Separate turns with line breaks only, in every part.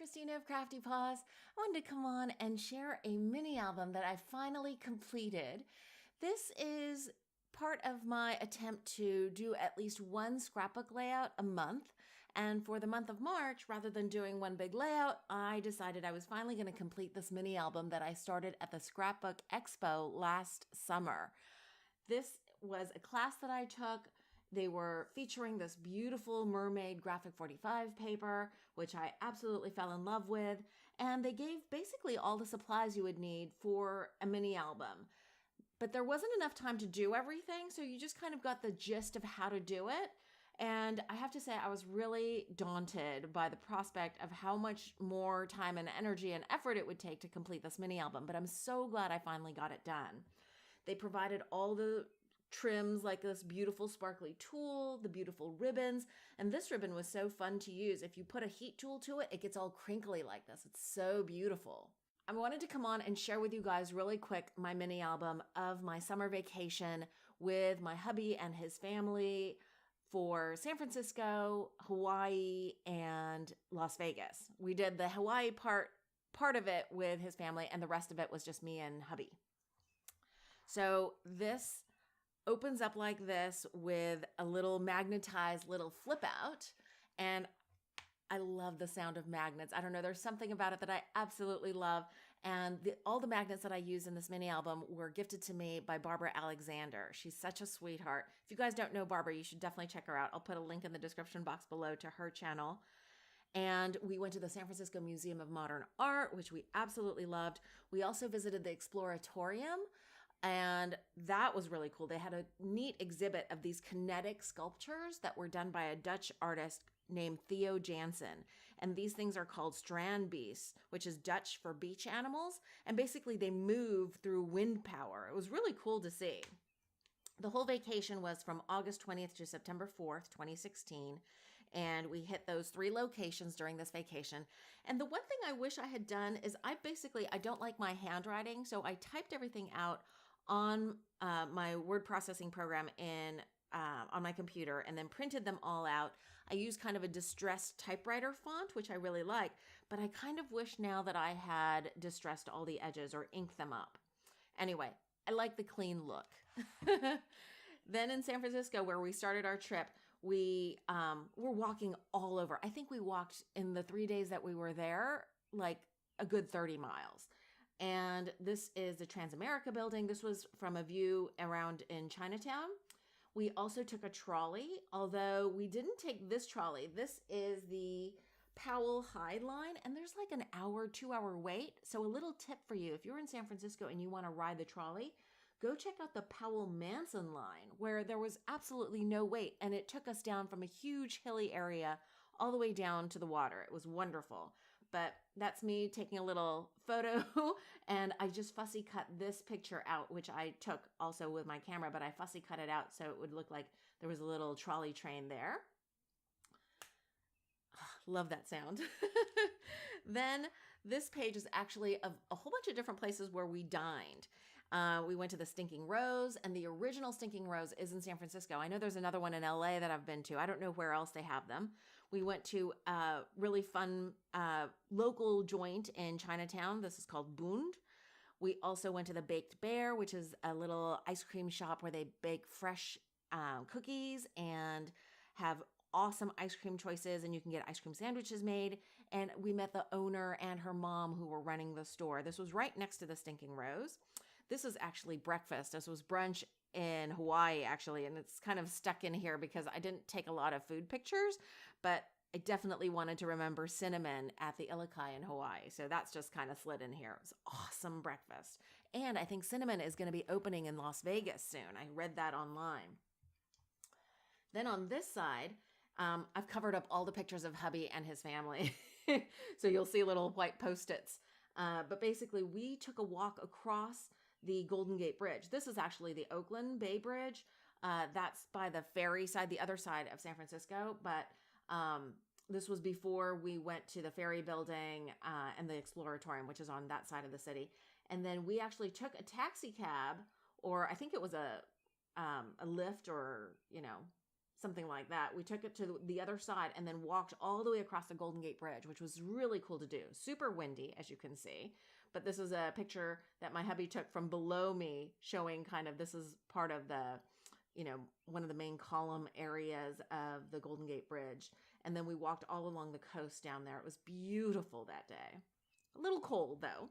Christina of CraftyPaws. I wanted to come on and share a mini album that I finally completed. This is part of my attempt to do at least one scrapbook layout a month. And for the month of March, rather than doing one big layout, I decided I was finally going to complete this mini album that I started at the Scrapbook Expo last summer. This was a class that I took. They were featuring this beautiful mermaid graphic 45 paper, which I absolutely fell in love with. And they gave basically all the supplies you would need for a mini album. But there wasn't enough time to do everything, so you just kind of got the gist of how to do it. And I have to say, I was really daunted by the prospect of how much more time and energy and effort it would take to complete this mini album. But I'm so glad I finally got it done. They provided all the trims, like this beautiful sparkly tulle, the beautiful ribbons. And this ribbon was so fun to use. If you put a heat tool to it, it gets all crinkly like this. It's so beautiful. I wanted to come on and share with you guys really quick my mini album of my summer vacation with my hubby and his family for San Francisco, Hawaii, and Las Vegas. We did the Hawaii part of it with his family, and the rest of it was just me and hubby. So this opens up like this with a little magnetized little flip out. And I love the sound of magnets. I don't know, there's something about it that I absolutely love. And all the magnets that I use in this mini album were gifted to me by Barbara Alexander. She's such a sweetheart. If you guys don't know Barbara, you should definitely check her out. I'll put a link in the description box below to her channel. And we went to the San Francisco Museum of Modern Art, which we absolutely loved. We also visited the Exploratorium, and that was really cool. They had a neat exhibit of these kinetic sculptures that were done by a Dutch artist named Theo Jansen. And these things are called strandbeests, which is Dutch for beach animals. And basically they move through wind power. It was really cool to see. The whole vacation was from August 20th to September 4th, 2016. And we hit those 3 locations during this vacation. And the one thing I wish I had done is I don't like my handwriting. So I typed everything out on my word processing program on my computer and then printed them all out. I use kind of a distressed typewriter font, which I really like, but I kind of wish now that I had distressed all the edges or inked them up. Anyway, I like the clean look. Then in San Francisco, where we started our trip, we were walking all over. I think we walked in the 3 days that we were there, like a good 30 miles. And this is the Transamerica building. This was from a view around in Chinatown. We also took a trolley, although we didn't take this trolley. This is the Powell High Line, and there's like an 2-hour wait. So a little tip for you, if you're in San Francisco and you want to ride the trolley, go check out the Powell Manson line, where there was absolutely no wait. And it took us down from a huge hilly area all the way down to the water. It was wonderful. But that's me taking a little photo, and I just fussy cut this picture out, which I took also with my camera, but I fussy cut it out so it would look like there was a little trolley train there. Love that sound. Then this page is actually of a whole bunch of different places where we dined. We went to the Stinking Rose, and the original Stinking Rose is in San Francisco. I know there's another one in LA that I've been to. I don't know where else they have them. We went to a really fun local joint in Chinatown. This is called Bund. We also went to the Baked Bear, which is a little ice cream shop where they bake fresh cookies and have awesome ice cream choices, and you can get ice cream sandwiches made. And we met the owner and her mom who were running the store. This was right next to the Stinking Rose. This is actually breakfast. This was brunch in Hawaii, actually, and it's kind of stuck in here because I didn't take a lot of food pictures, but I definitely wanted to remember cinnamon at the Ilokai in Hawaii. So that's just kind of slid in here. It was awesome breakfast. And I think cinnamon is going to be opening in Las Vegas soon. I read that online. Then on this side, I've covered up all the pictures of hubby and his family. So you'll see little white Post-its. But basically, we took a walk across the Golden Gate Bridge. This is actually the Oakland Bay Bridge. That's by the ferry side, the other side of San Francisco. But this was before we went to the ferry building and the Exploratorium, which is on that side of the city. And then we actually took a taxi cab, or I think it was a Lyft or, something like that. We took it to the other side and then walked all the way across the Golden Gate Bridge, which was really cool to do. Super windy, as you can see. But this is a picture that my hubby took from below me, showing kind of, this is part of the, one of the main column areas of the Golden Gate Bridge. And then we walked all along the coast down there. It was beautiful that day. A little cold though.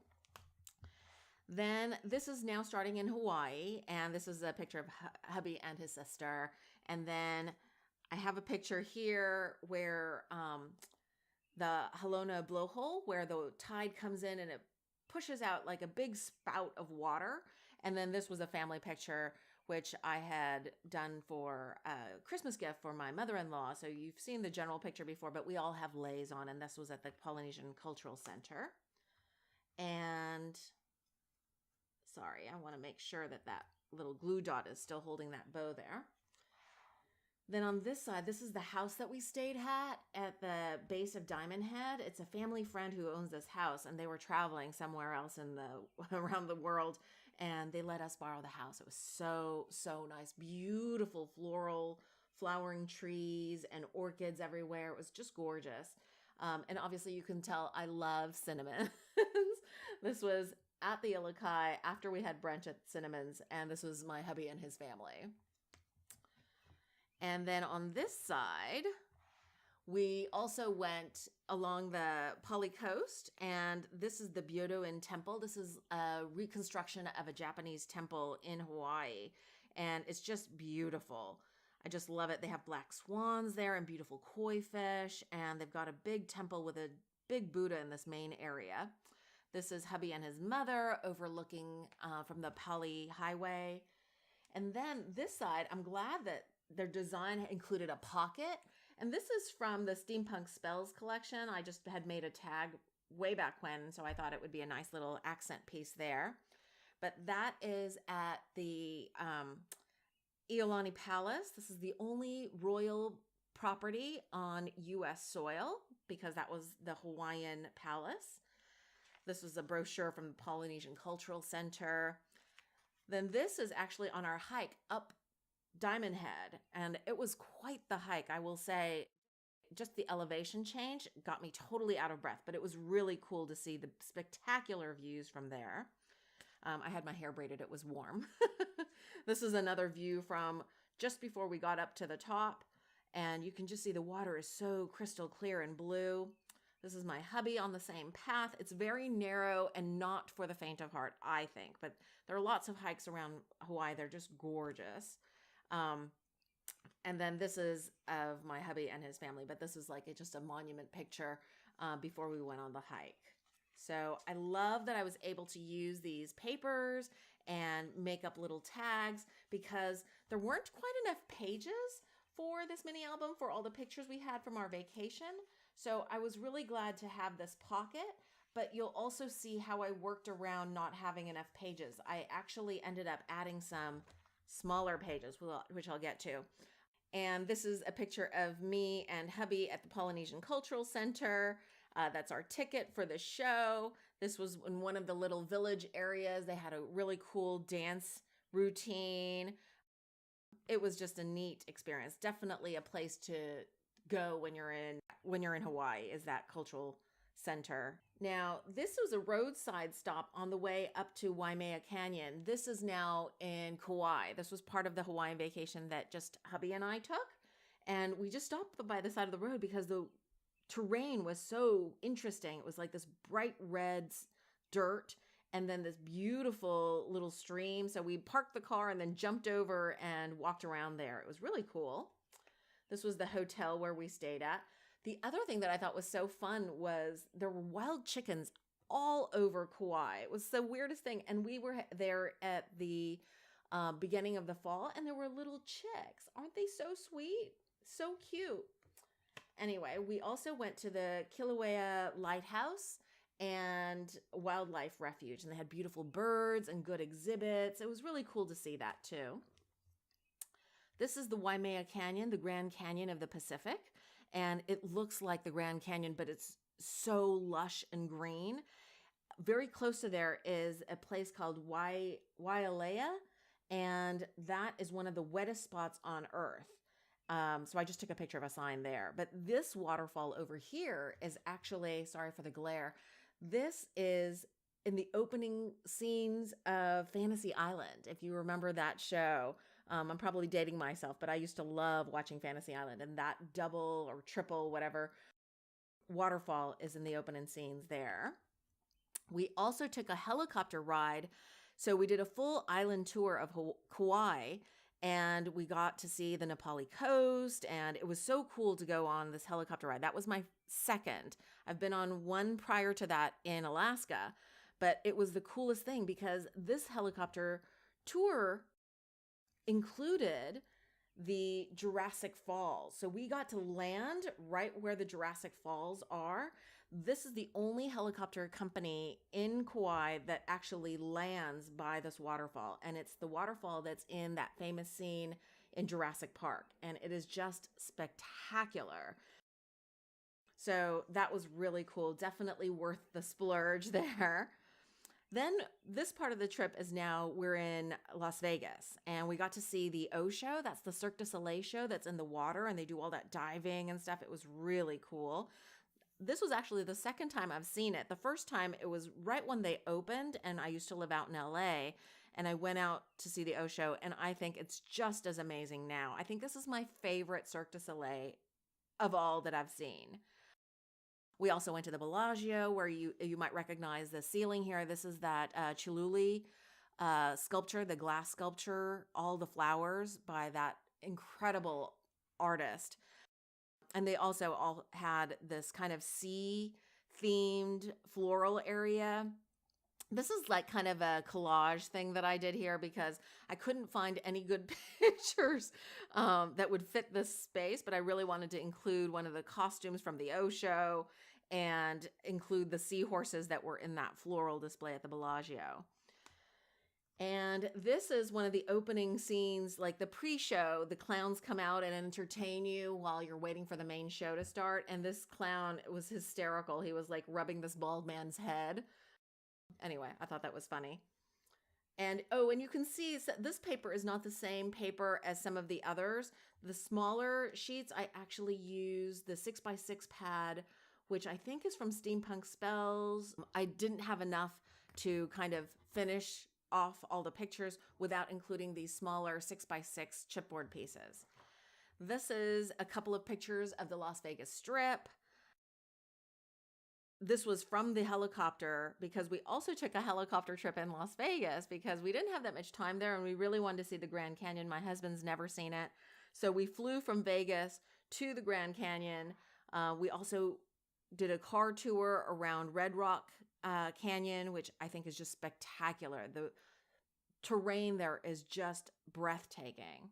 Then this is now starting in Hawaii, and this is a picture of hubby and his sister. And then I have a picture here where the Halona blowhole, where the tide comes in and it pushes out like a big spout of water. And then this was a family picture, which I had done for a Christmas gift for my mother-in-law. So you've seen the general picture before, but we all have leis on, and this was at the Polynesian Cultural Center. And sorry, I want to make sure that that little glue dot is still holding that bow there. Then on this side, this is the house that we stayed at the base of Diamond Head. It's a family friend who owns this house, and they were traveling somewhere else around the world, and they let us borrow the house. It was so, so nice. Beautiful floral, flowering trees and orchids everywhere. It was just gorgeous. And obviously you can tell I love cinnamon. This was at the Ilokai after we had brunch at Cinnamon's, and this was my hubby and his family. And then on this side, we also went along the Pali Coast, and this is the Byodo-in Temple. This is a reconstruction of a Japanese temple in Hawaii, and it's just beautiful. I just love it. They have black swans there and beautiful koi fish, and they've got a big temple with a big Buddha in this main area. This is hubby and his mother overlooking from the Pali Highway. And then this side, I'm glad that their design included a pocket. And this is from the Steampunk Spells collection. I just had made a tag way back when, so I thought it would be a nice little accent piece there. But that is at the Iolani Palace. This is the only royal property on U.S. soil because that was the Hawaiian palace. This was a brochure from the Polynesian Cultural Center. Then this is actually on our hike up Diamond Head, and it was quite the hike, I will say. Just the elevation change got me totally out of breath, but it was really cool to see the spectacular views from there. I had my hair braided, it was warm. This is another view from just before we got up to the top, and you can just see the water is so crystal clear and blue. This is my hubby on the same path. It's very narrow and not for the faint of heart, I think, but there are lots of hikes around Hawaii. They're just gorgeous. And then this is of my hubby and his family, but this is like just a monument picture before we went on the hike. So I love that I was able to use these papers and make up little tags because there weren't quite enough pages for this mini album for all the pictures we had from our vacation. So I was really glad to have this pocket, but you'll also see how I worked around not having enough pages. I actually ended up adding some smaller pages, which I'll get to. And this is a picture of me and hubby at the Polynesian Cultural Center. That's our ticket for the show. This was in one of the little village areas. They had a really cool dance routine. It was just a neat experience. Definitely a place to go when you're in Hawaii, is that cultural center. Now, this was a roadside stop on the way up to Waimea Canyon. This is now in Kauai. This was part of the Hawaiian vacation that just hubby and I took. And we just stopped by the side of the road because the terrain was so interesting. It was like this bright red dirt and then this beautiful little stream. So we parked the car and then jumped over and walked around there. It was really cool. This was the hotel where we stayed at. The other thing that I thought was so fun was there were wild chickens all over Kauai. It was the weirdest thing. And we were there at the beginning of the fall, and there were little chicks. Aren't they so sweet? So cute. Anyway, we also went to the Kilauea Lighthouse and Wildlife Refuge, and they had beautiful birds and good exhibits. It was really cool to see that too. This is the Waimea Canyon, the Grand Canyon of the Pacific. And it looks like the Grand Canyon, but it's so lush and green. Very close to there is a place called Waialea, and that is one of the wettest spots on Earth. So I just took a picture of a sign there. But this waterfall over here is actually, sorry for the glare, this is in the opening scenes of Fantasy Island. If you remember that show, I'm probably dating myself, but I used to love watching Fantasy Island, and that double or triple, whatever, waterfall is in the opening scenes there. We also took a helicopter ride. So we did a full island tour of Kauai, and we got to see the Nepali coast, and it was so cool to go on this helicopter ride. That was my second. I've been on one prior to that in Alaska, but it was the coolest thing because this helicopter tour included the Jurassic Falls. So we got to land right where the Jurassic Falls are. This is the only helicopter company in Kauai that actually lands by this waterfall. And it's the waterfall that's in that famous scene in Jurassic Park. And it is just spectacular. So that was really cool. Definitely worth the splurge there. Then this part of the trip is now we're in Las Vegas, and we got to see the O show. That's the Cirque du Soleil show that's in the water, and they do all that diving and stuff. It was really cool. This was actually the second time I've seen it. The first time it was right when they opened, and I used to live out in LA, and I went out to see the O show, and I think it's just as amazing now. I think this is my favorite Cirque du Soleil of all that I've seen. We also went to the Bellagio, where you might recognize the ceiling here. This is that Chihuly sculpture, the glass sculpture, all the flowers by that incredible artist. And they also all had this kind of sea-themed floral area. This is like kind of a collage thing that I did here because I couldn't find any good pictures that would fit this space, but I really wanted to include one of the costumes from the O show and include the seahorses that were in that floral display at the Bellagio. And this is one of the opening scenes, like the pre-show. The clowns come out and entertain you while you're waiting for the main show to start. And this clown was hysterical. He was like rubbing this bald man's head. Anyway, I thought that was funny. And and you can see this paper is not the same paper as some of the others. The smaller sheets, I actually use the 6x6 pad, which I think is from Steampunk Spells. I didn't have enough to kind of finish off all the pictures without including these smaller 6x6 chipboard pieces. This is a couple of pictures of the Las Vegas Strip. This was from the helicopter because we also took a helicopter trip in Las Vegas because we didn't have that much time there and we really wanted to see the Grand Canyon. My husband's never seen it. So we flew from Vegas to the Grand Canyon. We also did a car tour around Red Rock Canyon, which I think is just spectacular. The terrain there is just breathtaking.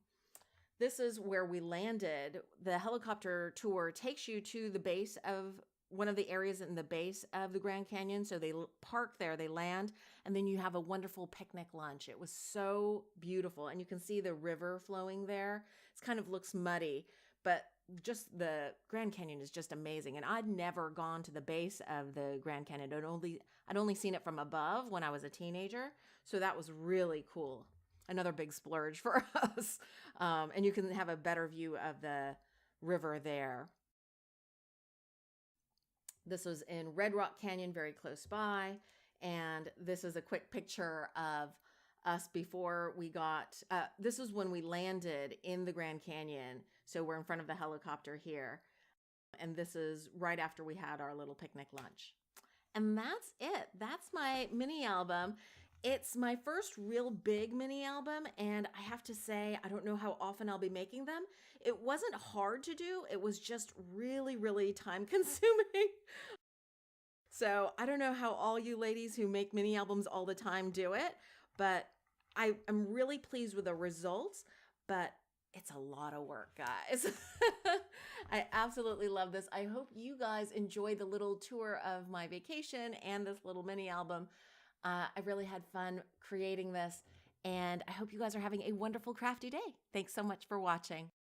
This is where we landed. The helicopter tour takes you to the base of one of the areas in the base of the Grand Canyon. So they park there, they land, and then you have a wonderful picnic lunch. It was so beautiful. And you can see the river flowing there. It kind of looks muddy, but just the Grand Canyon is just amazing. And I'd never gone to the base of the Grand Canyon. I'd only seen it from above when I was a teenager. So that was really cool. Another big splurge for us. And you can have a better view of the river there. This was in Red Rock Canyon, very close by. And this is a quick picture of us before we got, this is when we landed in the Grand Canyon. So we're in front of the helicopter here. And this is right after we had our little picnic lunch. And that's it. That's my mini album. It's my first real big mini album, and I have to say, I don't know how often I'll be making them. It wasn't hard to do. It was just really, really time consuming. So I don't know how all you ladies who make mini albums all the time do it, but I am really pleased with the results, but it's a lot of work, guys. I absolutely love this. I hope you guys enjoy the little tour of my vacation and this little mini album. I really had fun creating this, and I hope you guys are having a wonderful crafty day. Thanks so much for watching.